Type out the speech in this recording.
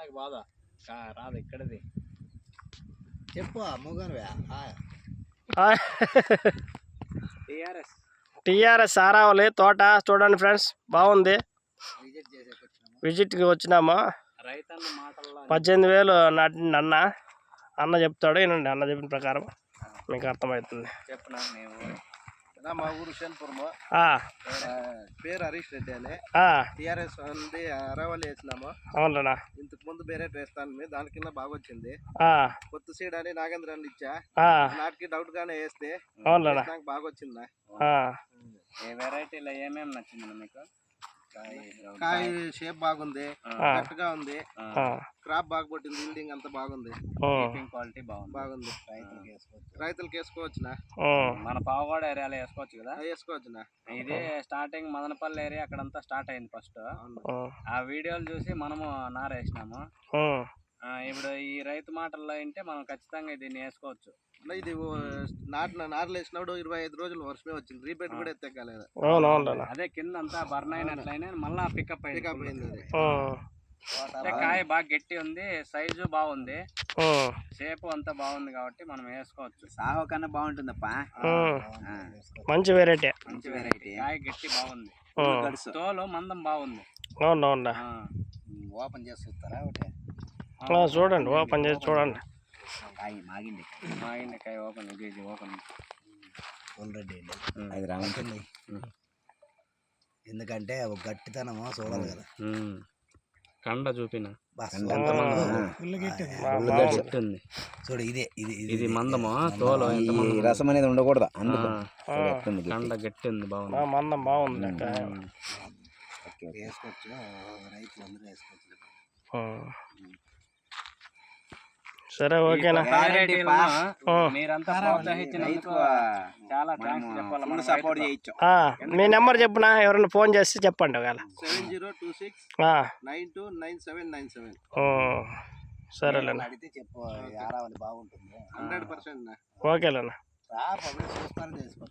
నాకు బాధ రాదు ఇక్కడది చెప్పు మూగన్వే టీఆర్ఎస్ ఆరావళి తోట చూడండి ఫ్రెండ్స్, బాగుంది. విజిట్కి వచ్చినాము. 18,000 నాటిండి అన్న చెప్తాడు, వినండి. అన్న చెప్పిన ప్రకారం మీకు అర్థమవుతుంది. చెప్పనా మా ఊరు షన్పురము, పేరు హరీష్ రెడ్డి అని. టీఆర్ఎస్ ఉంది అరవల్లి వేసినాము. అవునా? ఇంతకు ముందు వేరే వేస్తాను, దాని కింద బాగా వచ్చింది. కొత్త సీడ్ అని నాగేంద్ర ఇచ్చా, నాటికి డౌట్ గానే వేస్తే నాకు బాగా వచ్చిందా. ఏ వెరైటీలో ఏమేమి నచ్చింది మీకు? కాయ షేప్ బాగుంది, గట్టిగా ఉంది, క్రాప్ బాగా పట్టింది, బిల్డింగ్ అంతా బాగుంది, క్వాలిటీ బాగుంది. రైతులకు వేసుకోవచ్చునా? మన పావగడ ఏరియాలో వేసుకోవచ్చు కదా? వేసుకోవచ్చునా? ఇదే స్టార్టింగ్ మదనపల్లి ఏరియా అక్కడంతా స్టార్ట్ అయింది ఫస్ట్. ఆ వీడియోలు చూసి మనము నారేసినాము. ఇప్పుడు ఈ రైతు మాటల్లో అంటే మనం ఖచ్చితంగా దీన్ని వేసుకోవచ్చు. ఇది నార్లు వేసినప్పుడు 25 రోజులు వర్షమే వచ్చింది, రీపేట్ కూడా ఎత్తకాలేదు. అదే కింద అంతా బర్న్ అయినట్లయినా మళ్ళా పికప్ అయింది. కాయ బాగా గట్టి ఉంది, సైజు బాగుంది, షేప్ అంతా బాగుంది కాబట్టి మనం వేసుకోవచ్చు. సాగు కన్నా బాగుంటుందప్పా, మంచి వెరైటీ. కాయ గట్టి బాగుంది, తోలు మందం బాగుంది. ఓపెన్ చేసి చూస్తారా? చూడండి, ఓపెన్ చేసి చూడండి. మాగింది కాయ ఓపెన్, కేజీ ఓపెన్ అది రాముతుంది. ఎందుకంటే ఒక గట్టితనము చూడాలి కదా. కండ చూపిన చూడు, ఇదే ఇది మందము, తోలు రసం అనేది ఉండకూడదు. కండ గట్టి ఉంది, బాగుంది, మందం బాగుంది. వేసుకోవచ్చు, రైతులు అందరూ వేసుకోవచ్చు. సరే, ఓకేనా? మీరంతా ప్రోత్సహించినందుకు చాలా థాంక్స్ చెప్పాలి. సపోర్ట్ చేయొచ్చు. మీ నెంబర్ చెప్పునా, ఎవరైనా ఫోన్ చేసి చెప్పండి. ఒకవేళ 7026929797. సరేలేనా? అడిగితే చెప్పు, ఆరావళి బాగుంటుంది 100%. ఓకేలేనా? చూస్తాను, చేసుకో.